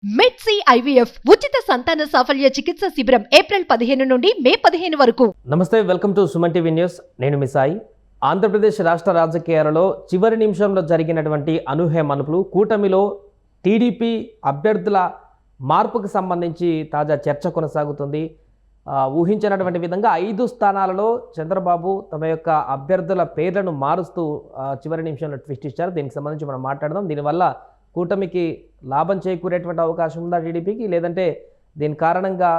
మెడ్సీ IVF ఉచిత సంతాన సాఫల్య చికిత్స శిబిరం ఏప్రిల్ 15 నుండి మే 15 వరకు. నమస్తే, welcome to Suman TV news. నేను మీ సాయి. ఆంధ్రప్రదేశ్ రాష్ట్ర రాజకీయాలలో చివరి నిమిషంలో జరిగినటువంటి అనూహ్య మలుపులు, కూటమిలో టీడీపీ అభ్యర్థుల మార్పుకు సంబంధించి తాజా చర్చ కొనసాగుతుంది. ఊహించినటువంటి విధంగా 5 స్థానాలలో చంద్రబాబు తమ యొక్క అభ్యర్థుల పేర్లను మారుస్తూ చివరి నిమిషంలో ట్విస్ట్ ఇచ్చారు. దీనికి సంబంధించి మనం మాట్లాడదాం. దీనివల్ల కూటమికి లాభం చేకూరేటువంటి అవకాశం ఉందా టీడీపీకి, లేదంటే దీని కారణంగా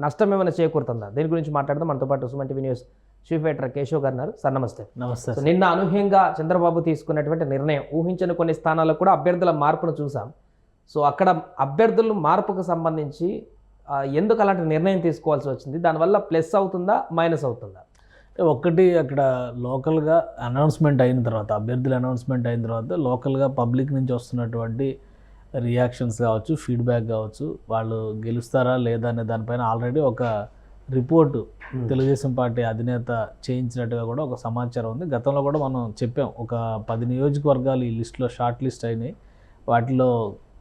నష్టం ఏమైనా చేకూరుతుందా? దీని గురించి మాట్లాడదాం. మనతో పాటు Suman TV news chief editor Keshav గారు ఉన్నారు. సార్ నమస్తే. నమస్తే. నిన్న అనూహ్యంగా చంద్రబాబు తీసుకున్నటువంటి నిర్ణయం, ఊహించని కొన్ని స్థానాల్లో కూడా అభ్యర్థుల మార్పును చూసాం. సో అక్కడ అభ్యర్థుల మార్పుకు సంబంధించి ఎందుకు అలాంటి నిర్ణయం తీసుకోవాల్సి వచ్చింది? దానివల్ల ప్లస్ అవుతుందా, మైనస్ అవుతుందా? ఒక్కటి, అక్కడ లోకల్గా అనౌన్స్మెంట్ అయిన తర్వాత, అభ్యర్థుల అనౌన్స్మెంట్ అయిన తర్వాత లోకల్గా పబ్లిక్ నుంచి వస్తున్నటువంటి రియాక్షన్స్ కావచ్చు, ఫీడ్బ్యాక్ కావచ్చు, వాళ్ళు గెలుస్తారా లేదా అనే దానిపైన ఆల్రెడీ ఒక రిపోర్టు తెలుగుదేశం పార్టీ అధినేత చేయించినట్టుగా కూడా ఒక సమాచారం ఉంది. గతంలో కూడా మనం చెప్పాం, ఒక 10 నియోజకవర్గాలు ఈ లిస్టులో షార్ట్ లిస్ట్ అయినాయి. వాటిలో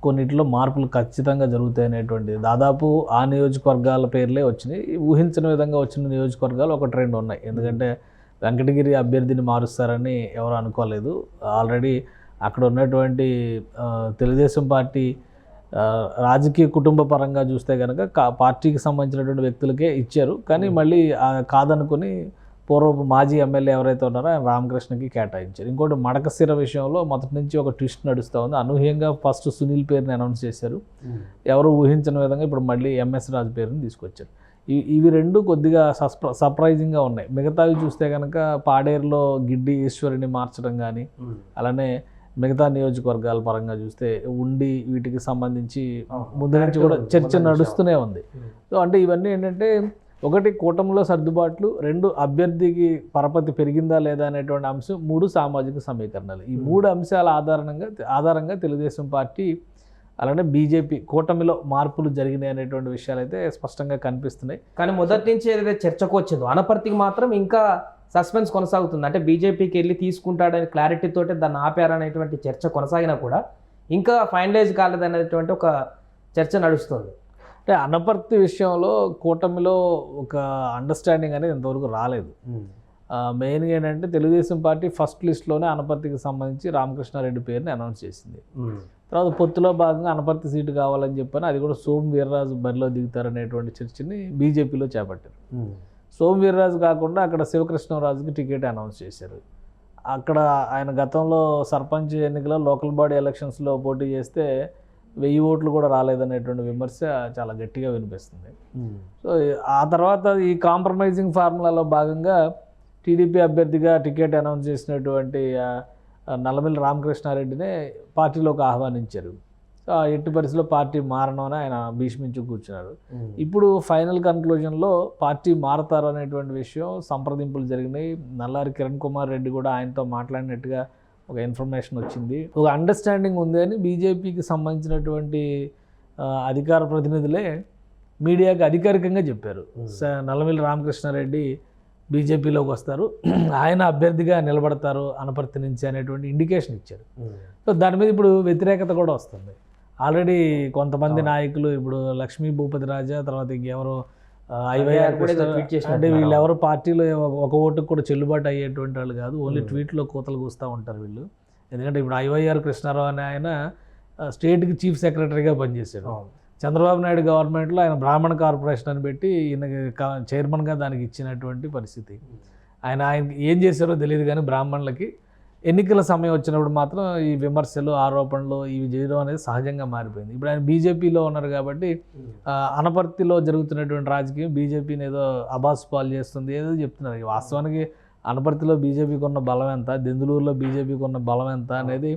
కొన్నిట్లో మార్పులు ఖచ్చితంగా జరుగుతాయనేటువంటిది. దాదాపు ఆ నియోజకవర్గాల పేర్లే వచ్చినాయి. ఊహించని విధంగా వచ్చిన నియోజకవర్గాలు ఒక ట్రెండ్ ఉన్నాయి. ఎందుకంటే వెంకటగిరి అభ్యర్థిని మారుస్తారని ఎవరు అనుకోలేదు. ఆల్రెడీ అక్కడ ఉన్నటువంటి తెలుగుదేశం పార్టీ రాజకీయ కుటుంబ పరంగా చూస్తే కనుక పార్టీకి సంబంధించినటువంటి వ్యక్తులకే ఇచ్చారు. కానీ మళ్ళీ కాదనుకుని పూర్వపు మాజీ ఎమ్మెల్యే ఎవరైతే ఉన్నారో ఆయన రామకృష్ణకి కేటాయించారు. ఇంకోటి మడకశిర విషయంలో మొదటి నుంచి ఒక ట్విస్ట్ నడుస్తూ ఉంది. అనూహ్యంగా ఫస్ట్ సునీల్ పేరుని అనౌన్స్ చేశారు. ఎవరు ఊహించిన విధంగా ఇప్పుడు మళ్ళీ ఎంఎస్ రాజు పేరుని తీసుకొచ్చారు. ఇవి రెండు కొద్దిగా సర్ప్రైజింగ్గా ఉన్నాయి. మిగతావి చూస్తే కనుక పాడేరులో గిడ్డి ఈశ్వరిని మార్చడం కానీ, అలానే మిగతా నియోజకవర్గాల పరంగా చూస్తే ఉండి వీటికి సంబంధించి ముందు నుంచి కూడా చర్చ నడుస్తూనే ఉంది. సో అంటే ఇవన్నీ ఏంటంటే, ఒకటి కూటమిలో సర్దుబాట్లు, 2 అభ్యర్థికి పరపతి పెరిగిందా లేదా అనేటువంటి అంశం, 3 సామాజిక సమీకరణలు. ఈ 3 అంశాల ఆధారంగా తెలుగుదేశం పార్టీ అలానే బీజేపీ కూటమిలో మార్పులు జరిగినాయి అనేటువంటి విషయాలు అయితే స్పష్టంగా కనిపిస్తున్నాయి. కానీ మొదటి నుంచి ఏదైతే చర్చకు వచ్చిందో అనపర్తికి మాత్రం ఇంకా సస్పెన్స్ కొనసాగుతుంది. అంటే బీజేపీకి వెళ్ళి తీసుకుంటాడని క్లారిటీతోటి దాన్ని ఆపారనేటువంటి చర్చ కొనసాగినా కూడా ఇంకా ఫైనలైజ్ కాలేదనేటువంటి ఒక చర్చ నడుస్తుంది. అంటే అనపర్తి విషయంలో కూటమిలో ఒక అండర్స్టాండింగ్ అనేది ఇంతవరకు రాలేదు. మెయిన్గా ఏంటంటే తెలుగుదేశం పార్టీ ఫస్ట్ లిస్ట్లోనే అనపర్తికి సంబంధించి రామకృష్ణారెడ్డి పేరుని అనౌన్స్ చేసింది. తర్వాత పొత్తులో భాగంగా అనపర్తి సీటు కావాలని చెప్పని అది కూడా సోము వీర్రాజు బరిలో దిగుతారనేటువంటి చర్చని బీజేపీలో చేపట్టారు. సోము వీర్రాజు కాకుండా అక్కడ శివకృష్ణరాజుకి టికెట్ అనౌన్స్ చేశారు. అక్కడ ఆయన గతంలో సర్పంచ్ ఎన్నికలో లోకల్ బాడీ ఎలక్షన్స్లో పోటీ చేస్తే 1000 ఓట్లు కూడా రాలేదనేటువంటి విమర్శ చాలా గట్టిగా వినిపిస్తుంది. సో ఆ తర్వాత ఈ కాంప్రమైజింగ్ ఫార్ములాలో భాగంగా టీడీపీ అభ్యర్థిగా టికెట్ అనౌన్స్ చేసినటువంటి నల్లమిల్లి రామకృష్ణారెడ్డినే పార్టీలోకి ఆహ్వానించారు. సో ఎట్టి పరిస్థితుల్లో పార్టీ మారనని ఆయన భీష్మించి కూర్చున్నారు. ఇప్పుడు ఫైనల్ కన్క్లూజన్లో పార్టీ మారతారు అనేటువంటి విషయం సంప్రదింపులు జరిగినాయి. నల్లారి కిరణ్ కుమార్ రెడ్డి కూడా ఆయనతో మాట్లాడినట్టుగా ఒక ఇన్ఫర్మేషన్ వచ్చింది. ఒక అండర్స్టాండింగ్ ఉంది అని బీజేపీకి సంబంధించినటువంటి అధికార ప్రతినిధులే మీడియాకి అధికారికంగా చెప్పారు. నల్లమిల్లి రామకృష్ణారెడ్డి బీజేపీలోకి వస్తారు, ఆయన అభ్యర్థిగా నిలబడతారు అనపర్తి నుంచి అనేటువంటి ఇండికేషన్ ఇచ్చారు. సో దాని మీద ఇప్పుడు వ్యతిరేకత కూడా వస్తుంది. ఆల్రెడీ కొంతమంది నాయకులు, ఇప్పుడు లక్ష్మీ భూపతి రాజా, తర్వాత ఇంకెవరో ఐవైఆర్ అంటే వీళ్ళెవరు పార్టీలో ఒక ఓటుకు కూడా చెల్లుబాటు అయ్యేటువంటి వాళ్ళు కాదు. ఓన్లీ ట్వీట్లో కోతలు కూస్తూ ఉంటారు వీళ్ళు. ఎందుకంటే ఇప్పుడు ఐవైఆర్ కృష్ణారావు అనే ఆయన స్టేట్కి చీఫ్ సెక్రటరీగా పనిచేశాడు. చంద్రబాబు నాయుడు గవర్నమెంట్లో ఆయన బ్రాహ్మణ కార్పొరేషన్ అని పెట్టి ఈయన చైర్మన్గా దానికి ఇచ్చినటువంటి పరిస్థితి. ఆయన ఏం చేశారో తెలియదు, కానీ బ్రాహ్మణులకి ఎన్నికల సమయం వచ్చినప్పుడు మాత్రం ఈ విమర్శలు, ఆరోపణలు ఇవి చేయడం అనేది సహజంగా మారిపోయింది. ఇప్పుడు ఆయన బీజేపీలో ఉన్నారు కాబట్టి అనపర్తిలో జరుగుతున్నటువంటి రాజకీయం బీజేపీని ఏదో అబాస్ పాలు చేస్తుంది ఏదో చెప్తున్నారు. వాస్తవానికి అనపర్తిలో బీజేపీకి ఉన్న బలం ఎంత, దెందులూరులో బీజేపీకి ఉన్న బలం ఎంత అనేది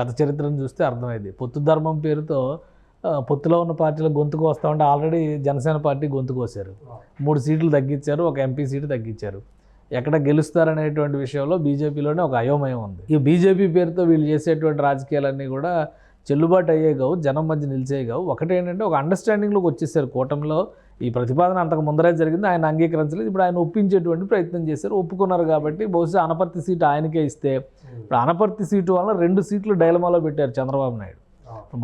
గత చరిత్రను చూస్తే అర్థమైంది. పొత్తు ధర్మం పేరుతో పొత్తులో ఉన్న పార్టీలో గొంతుకు వస్తూ ఉంటే ఆల్రెడీ జనసేన పార్టీ గొంతుకు వస్తారు. 3 సీట్లు తగ్గించారు, ఒక ఎంపీ సీటు తగ్గించారు. ఎక్కడ గెలుస్తారనేటువంటి విషయంలో బీజేపీలోనే ఒక అయోమయం ఉంది. ఈ బీజేపీ పేరుతో వీళ్ళు చేసేటువంటి రాజకీయాలన్నీ కూడా చెల్లుబాటు అయ్యే కావు, జనం మధ్య నిలిచే కావు. ఒకటేంటంటే ఒక అండర్స్టాండింగ్లోకి వచ్చేసారు. కూటమిలో ఈ ప్రతిపాదన అంతకు ముందరే జరిగింది, ఆయన అంగీకరించలేదు. ఇప్పుడు ఆయన ఒప్పించేటువంటి ప్రయత్నం చేశారు, ఒప్పుకున్నారు. కాబట్టి బహుశా అనపర్తి సీటు ఆయనకే ఇస్తే, ఇప్పుడు అనపర్తి సీటు వల్ల 2 సీట్లు డైలమాలో పెట్టారు చంద్రబాబు నాయుడు.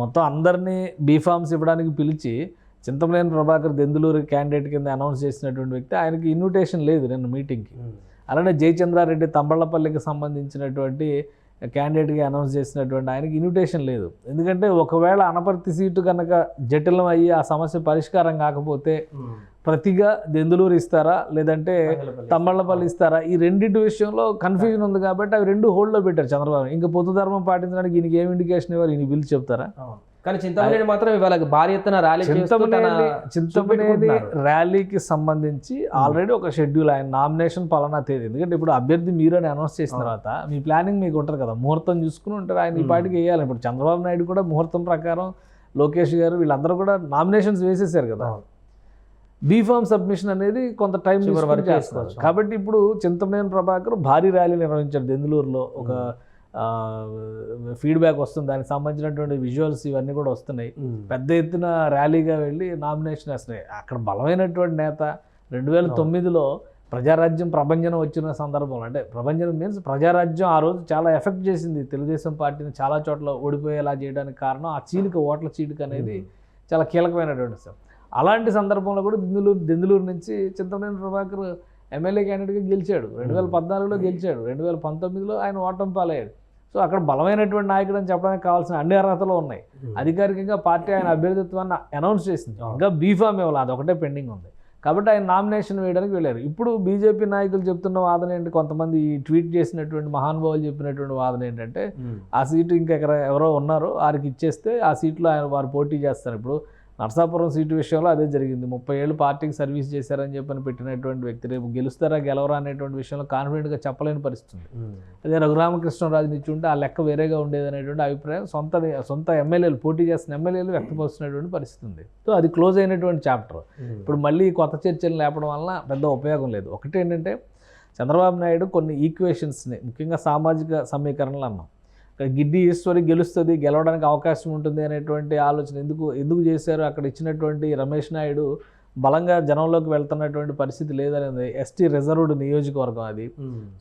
మొత్తం అందరినీ బీఫామ్స్ ఇవ్వడానికి పిలిచి చింతమనేని ప్రభాకర్ దెందులూరు క్యాండిడేట్ కింద అనౌన్స్ చేసినటువంటి వ్యక్తి, ఆయనకి ఇన్విటేషన్ లేదు నిన్న మీటింగ్కి. అలానే జయచంద్రారెడ్డి తంబళ్లపల్లికి సంబంధించినటువంటి క్యాండిడేట్గా అనౌన్స్ చేసినటువంటి ఆయనకి ఇన్విటేషన్ లేదు. ఎందుకంటే ఒకవేళ అనపర్తి సీటు కనుక జటిలం అయ్యి ఆ సమస్య పరిష్కారం కాకపోతే ప్రతిగా దెందులూరు ఇస్తారా లేదంటే తమ్మళ్ళపల్లి ఇస్తారా, ఈ రెండింటి విషయంలో కన్ఫ్యూజన్ ఉంది కాబట్టి అవి రెండు హోల్డ్లో పెట్టారు చంద్రబాబు. ఇంకా పొత్తు ధర్మం పాటించడానికి ఈయనకి ఏం ఇండికేషన్ ఇవ్వాలి, ఈయన పిలిచి చెప్తారా? కానీ చింతమనేని మాత్రం ఇవాళ భారీ ఎత్తున ర్యాలీ చింతమనేని ర్యాలీకి సంబంధించి ఆల్రెడీ ఒక షెడ్యూల్, ఆయన నామినేషన్ పలానా తేదీ. ఎందుకంటే ఇప్పుడు అభ్యర్థి మీరు అని అనౌన్స్ చేసిన తర్వాత మీ ప్లానింగ్ మీకు ఉంటుంది కదా, ముహూర్తం చూసుకుని ఉంటారు. ఆయన ఈ పాటికి వేయాలి. ఇప్పుడు చంద్రబాబు నాయుడు కూడా ముహూర్తం ప్రకారం, లోకేష్ గారు వీళ్ళందరూ కూడా నామినేషన్స్ వేసేసారు కదా. బీఫామ్ సబ్మిషన్ అనేది కొంత టైం చేసుకోవచ్చు. కాబట్టి ఇప్పుడు చింతమనేని ప్రభాకర్ భారీ ర్యాలీ నిర్వహించారు దెందులూరులో. ఒక ఫీడ్బ్యాక్ వస్తుంది, దానికి సంబంధించినటువంటి విజువల్స్ ఇవన్నీ కూడా వస్తున్నాయి. పెద్ద ఎత్తున ర్యాలీగా వెళ్ళి నామినేషన్ వేస్తున్నాయి. అక్కడ బలమైనటువంటి నేత 2009లో ప్రజారాజ్యం ప్రభంజనం వచ్చిన సందర్భంలో, అంటే ప్రభంజనం మీన్స్ ప్రజారాజ్యం ఆ రోజు చాలా ఎఫెక్ట్ చేసింది తెలుగుదేశం పార్టీని, చాలా చోట్ల ఓడిపోయేలా చేయడానికి కారణం ఆ చీలిక, ఓట్ల చీలిక అనేది చాలా కీలకమైనటువంటి విషయం. అలాంటి సందర్భంలో కూడా దెందులూరు నుంచి చింతమనేని ప్రభాకర్ ఎమ్మెల్యే క్యాండిడేట్గా గెలిచాడు. 2014లో గెలిచాడు, 2019లో ఆయన ఓటమి పాలయ్యాడు. సో అక్కడ బలమైనటువంటి నాయకుడు అని చెప్పడానికి కావాల్సిన అన్ని అర్హతలు ఉన్నాయి. అధికారికంగా పార్టీ ఆయన అభ్యర్థిత్వాన్ని అనౌన్స్ చేసింది, ఇంకా బీఫామ్ ఇవ్వాలి, అదొకటే పెండింగ్ ఉంది. కాబట్టి ఆయన నామినేషన్ వేయడానికి వెళ్ళారు. ఇప్పుడు బీజేపీ నాయకులు చెప్తున్న వాదన ఏంటి, కొంతమంది ట్వీట్ చేసినటువంటి మహానుభావులు చెప్పినటువంటి వాదన ఏంటంటే ఆ సీటు ఇంకా ఎవరో ఉన్నారో వారికి ఇచ్చేస్తే ఆ సీట్లో వారు పోటీ చేస్తారు. ఇప్పుడు నరసాపురం సీటు విషయంలో అదే జరిగింది. 30 ఏళ్ళు పార్టీకి సర్వీస్ చేశారని చెప్పని పెట్టినటువంటి వ్యక్తి రేపు గెలుస్తారా గెలవరా అనేటువంటి విషయంలో కాన్ఫిడెంట్గా చెప్పలేని పరిస్థితి. అదే రఘురామకృష్ణరాజుని ఇచ్చి ఉంటే ఆ లెక్క వేరేగా ఉండేది అనేటువంటి అభిప్రాయం సొంత ఎమ్మెల్యేలు, పోటీ చేస్తున్న ఎమ్మెల్యేలు వ్యక్తపరుస్తున్నటువంటి పరిస్థితి ఉంది. సో అది క్లోజ్ అయినటువంటి చాప్టర్. ఇప్పుడు మళ్ళీ కొత్త చర్చలు లేపడం వలన పెద్ద ఉపయోగం లేదు. ఒకటి ఏంటంటే చంద్రబాబు నాయుడు కొన్ని ఈక్వేషన్స్ని, ముఖ్యంగా సామాజిక సమీకరణలు అన్నాం, గిడ్డి ఈశ్వరి గెలుస్తుంది, గెలవడానికి అవకాశం ఉంటుంది అనేటువంటి ఆలోచన ఎందుకు చేశారు. అక్కడ ఇచ్చినటువంటి రమేష్ నాయుడు బలంగా జనంలోకి వెళ్తున్నటువంటి పరిస్థితి లేదనేది, ఎస్టీ రిజర్వ్డ్ నియోజకవర్గం అది.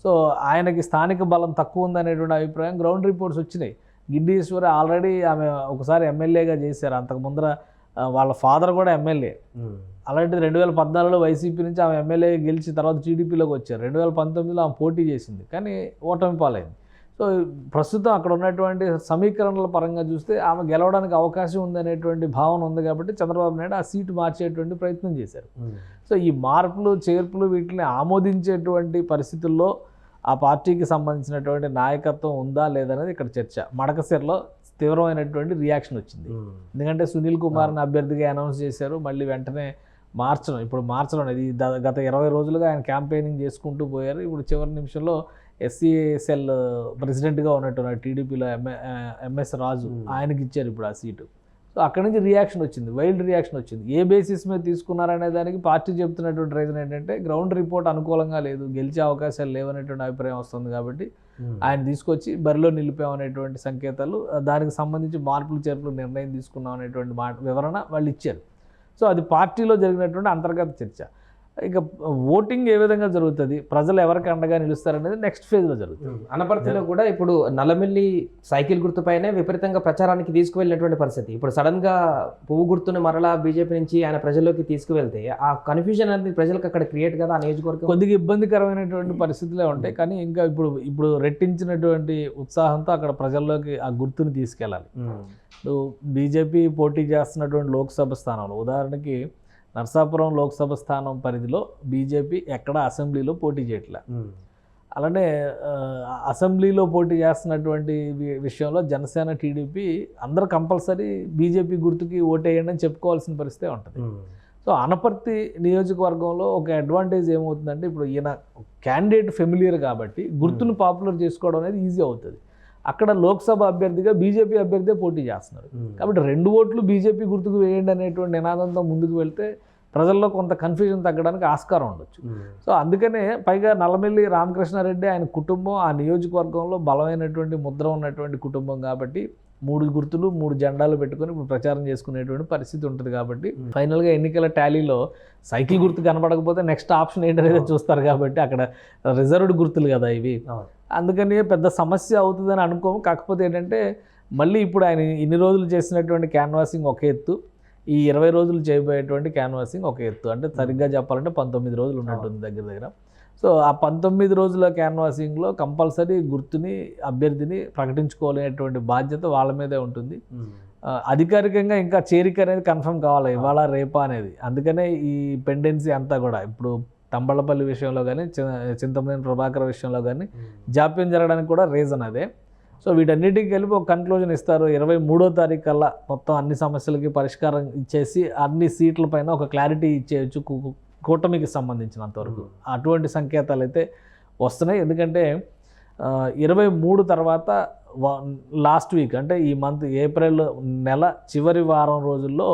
సో ఆయనకి స్థానిక బలం తక్కువ ఉందనేటువంటి అభిప్రాయం గ్రౌండ్ రిపోర్ట్స్ వచ్చినాయి. గిడ్డి ఈశ్వరి ఆల్రెడీ ఆమె ఒకసారి ఎమ్మెల్యేగా చేశారు, అంతకు ముందర వాళ్ళ ఫాదర్ కూడా ఎమ్మెల్యే. అలాంటిది 2014లో వైసీపీ నుంచి ఆమె ఎమ్మెల్యే గెలిచి తర్వాత టీడీపీలోకి వచ్చారు. 2019లో ఆమె పోటీ చేసింది, కానీ ఓటమి పాలైంది. సో ప్రస్తుతం అక్కడ ఉన్నటువంటి సమీకరణల పరంగా చూస్తే ఆమె గెలవడానికి అవకాశం ఉందనేటువంటి భావన ఉంది. కాబట్టి చంద్రబాబు నాయుడు ఆ సీటు మార్చేటువంటి ప్రయత్నం చేశారు. సో ఈ మార్పులు చేర్పులు వీటిని ఆమోదించేటువంటి పరిస్థితుల్లో ఆ పార్టీకి సంబంధించినటువంటి నాయకత్వం ఉందా లేదనేది ఇక్కడ చర్చ. మడకసిరలో తీవ్రమైనటువంటి రియాక్షన్ వచ్చింది. ఎందుకంటే సునీల్ కుమార్ని అభ్యర్థిగా అనౌన్స్ చేశారు, మళ్ళీ వెంటనే ఇప్పుడు మార్చడం ఇది గత 20 రోజులుగా ఆయన క్యాంపెయినింగ్ చేసుకుంటూ పోయారు. ఇప్పుడు చివరి నిమిషంలో SCSL ప్రెసిడెంట్గా ఉన్నట్టున్నారు టీడీపీలో MS రాజు, ఆయనకి ఇచ్చారు ఇప్పుడు ఆ సీటు. సో అక్కడి నుంచి రియాక్షన్ వచ్చింది, వైల్డ్ రియాక్షన్ వచ్చింది. ఏ బేసిస్ మీద తీసుకున్నారనే దానికి పార్టీ చెప్తున్నటువంటి రీజన్ ఏంటంటే గ్రౌండ్ రిపోర్ట్ అనుకూలంగా లేదు, గెలిచే అవకాశాలు లేవనేటువంటి అభిప్రాయం వస్తుంది. కాబట్టి ఆయన తీసుకొచ్చి బరిలో నిలిపామనేటువంటి సంకేతాలు, దానికి సంబంధించి మార్పులు చేర్పులు నిర్ణయం తీసుకున్నాం అనేటువంటి వివరణ వాళ్ళు ఇచ్చారు. సో అది పార్టీలో జరిగినటువంటి అంతర్గత చర్చ. ఇక ఓటింగ్ ఏ విధంగా జరుగుతుంది, ప్రజలు ఎవరికి అండగా నిలుస్తారనేది నెక్స్ట్ ఫేజ్లో జరుగుతుంది. అనపర్తిలో కూడా ఇప్పుడు నల్లమిల్లి సైకిల్ గుర్తుపైనే విపరీతంగా ప్రచారానికి తీసుకువెళ్ళినటువంటి పరిస్థితి. ఇప్పుడు సడన్గా పువ్వు గుర్తుని మరలా బీజేపీ నుంచి ఆయన ప్రజల్లోకి తీసుకువెళ్తే ఆ కన్ఫ్యూజన్ అనేది ప్రజలకు అక్కడ క్రియేట్ కదా, ఆ నియోజకవర్గం కొద్దిగా ఇబ్బందికరమైనటువంటి పరిస్థితులే ఉంటాయి. కానీ ఇంకా ఇప్పుడు రెట్టించినటువంటి ఉత్సాహంతో అక్కడ ప్రజల్లోకి ఆ గుర్తుని తీసుకెళ్ళాలి. ఇప్పుడు బీజేపీ పోటీ చేస్తున్నటువంటి లోక్సభ స్థానంలో, ఉదాహరణకి నరసాపురం లోక్సభ స్థానం పరిధిలో బీజేపీ ఎక్కడ అసెంబ్లీలో పోటీ చేయట్లే. అలానే అసెంబ్లీలో పోటీ చేస్తున్నటువంటి విషయంలో జనసేన టీడీపీ అందరూ కంపల్సరీ బీజేపీ గుర్తుకి ఓటేయండి అని చెప్పుకోవాల్సిన పరిస్థితే ఉంటుంది. సో అనపర్తి నియోజకవర్గంలో ఒక అడ్వాంటేజ్ ఏమవుతుందంటే ఇప్పుడు ఈయన క్యాండిడేట్ ఫెమిలియర్ కాబట్టి గుర్తును పాపులర్ చేసుకోవడం అనేది ఈజీ అవుతుంది. అక్కడ లోక్సభ అభ్యర్థిగా బీజేపీ అభ్యర్థే పోటీ చేస్తున్నారు. కాబట్టి 2 ఓట్లు బీజేపీ గుర్తుకు వేయండి అనేటువంటి నినాదంతో ముందుకు వెళ్తే ప్రజల్లో కొంత కన్ఫ్యూజన్ తగ్గడానికి ఆస్కారం ఉండొచ్చు. సో అందుకనే పైగా నల్లమిల్లి రామకృష్ణారెడ్డి ఆయన కుటుంబం ఆ నియోజకవర్గంలో బలమైనటువంటి ముద్ర ఉన్నటువంటి కుటుంబం కాబట్టి 3 గుర్తులు 3 జెండాలు పెట్టుకొని ఇప్పుడు ప్రచారం చేసుకునేటువంటి పరిస్థితి ఉంటుంది. కాబట్టి ఫైనల్గా ఎన్నికల టాలీలో సైకిల్ గుర్తు కనపడకపోతే నెక్స్ట్ ఆప్షన్ ఏంటనేది చూస్తారు. కాబట్టి అక్కడ రిజర్వ్డ్ గుర్తులు కదా ఇవి, అందుకని పెద్ద సమస్య అవుతుందని అనుకోము. కాకపోతే ఏంటంటే మళ్ళీ ఇప్పుడు ఆయన ఇన్ని రోజులు చేసినటువంటి క్యాన్వాసింగ్ ఒక ఎత్తు, ఈ 20 రోజులు చేయబోయేటువంటి క్యాన్వాసింగ్ ఒక ఎత్తు. అంటే సరిగ్గా చెప్పాలంటే 19 రోజులు ఉన్నట్టుంది దగ్గర. సో ఆ 19 రోజుల క్యాన్వాసింగ్లో కంపల్సరీ గుర్తుని, అభ్యర్థిని ప్రకటించుకోలేనటువంటి బాధ్యత వాళ్ళ మీదే ఉంటుంది. అధికారికంగా ఇంకా చేరిక అనేది కన్ఫర్మ్ కావాలి ఇవాళ రేపా అనేది. అందుకనే ఈ పెండెన్సీ అంతా కూడా ఇప్పుడు తంబళ్ళపల్లి విషయంలో కానీ, చింతమనేని ప్రభాకర్ విషయంలో కానీ జాప్యం జరగడానికి కూడా రీజన్ అదే. సో వీటన్నిటికి కలిపి ఒక కన్క్లూజన్ ఇస్తారు. 23వ తారీఖు కల్లా మొత్తం అన్ని సమస్యలకి పరిష్కారం ఇచ్చేసి అన్ని సీట్ల పైన ఒక క్లారిటీ ఇచ్చేయచ్చు కూటమికి సంబంధించినంతవరకు. అటువంటి సంకేతాలు అయితే వస్తున్నాయి. ఎందుకంటే 23 తర్వాత లాస్ట్ వీక్ అంటే ఈ మంత్ ఏప్రిల్ నెల చివరి వారం రోజుల్లో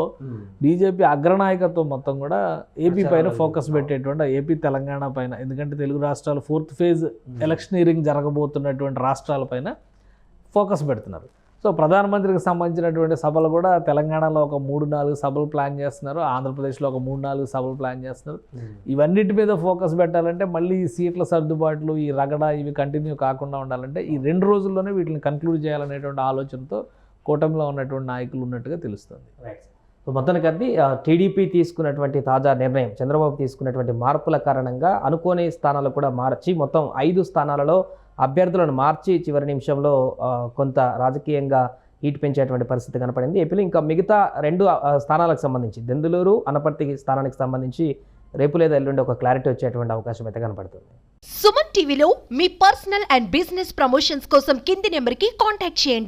బీజేపీ అగ్రనాయకత్వం మొత్తం కూడా ఏపీ పైన ఫోకస్ పెట్టేటువంటి ఏపీ తెలంగాణ పైన, ఎందుకంటే తెలుగు రాష్ట్రాలు 4th ఫేజ్ ఎలక్షనీరింగ్ జరగబోతున్నటువంటి రాష్ట్రాలపైన ఫోకస్ పెడుతున్నారు. సో ప్రధానమంత్రికి సంబంధించినటువంటి సభలు కూడా తెలంగాణలో ఒక 3-4 సభలు ప్లాన్ చేస్తున్నారు, ఆంధ్రప్రదేశ్లో ఒక 3-4 సభలు ప్లాన్ చేస్తున్నారు. ఇవన్నిటి మీద ఫోకస్ పెట్టాలంటే మళ్ళీ ఈ సీట్ల సర్దుబాట్లు, ఈ రగడ ఇవి కంటిన్యూ కాకుండా ఉండాలంటే ఈ 2 రోజుల్లోనే వీటిని కన్క్లూడ్ చేయాలనేటువంటి ఆలోచనతో కూటమిలో ఉన్నటువంటి నాయకులు ఉన్నట్టుగా తెలుస్తుంది. మొత్తానికి అది టీడీపీ తీసుకున్నటువంటి తాజా నిర్ణయం, చంద్రబాబు తీసుకున్నటువంటి మార్పుల కారణంగా అనుకోని స్థానాలు కూడా మార్చి మొత్తం 5 స్థానాలలో అభ్యర్థులను మార్చి చివరి నిమిషంలో కొంత రాజకీయంగా హీట్ పెంచేటువంటి పరిస్థితి కనపడింది. ఏపీలో ఇంకా మిగతా 2 స్థానాలకు సంబంధించి దెందులూరు, అనపర్తి స్థానానికి సంబంధించి రేపు లేదా ఎల్లుండి ఒక క్లారిటీ వచ్చేటువంటి అవకాశం అయితే కనపడుతుంది. సుమన్ టీవీలో మీ పర్సనల్ అండ్ బిజినెస్ ప్రమోషన్స్ కోసం కింది నెంబర్కి కాంటాక్ట్ చేయండి.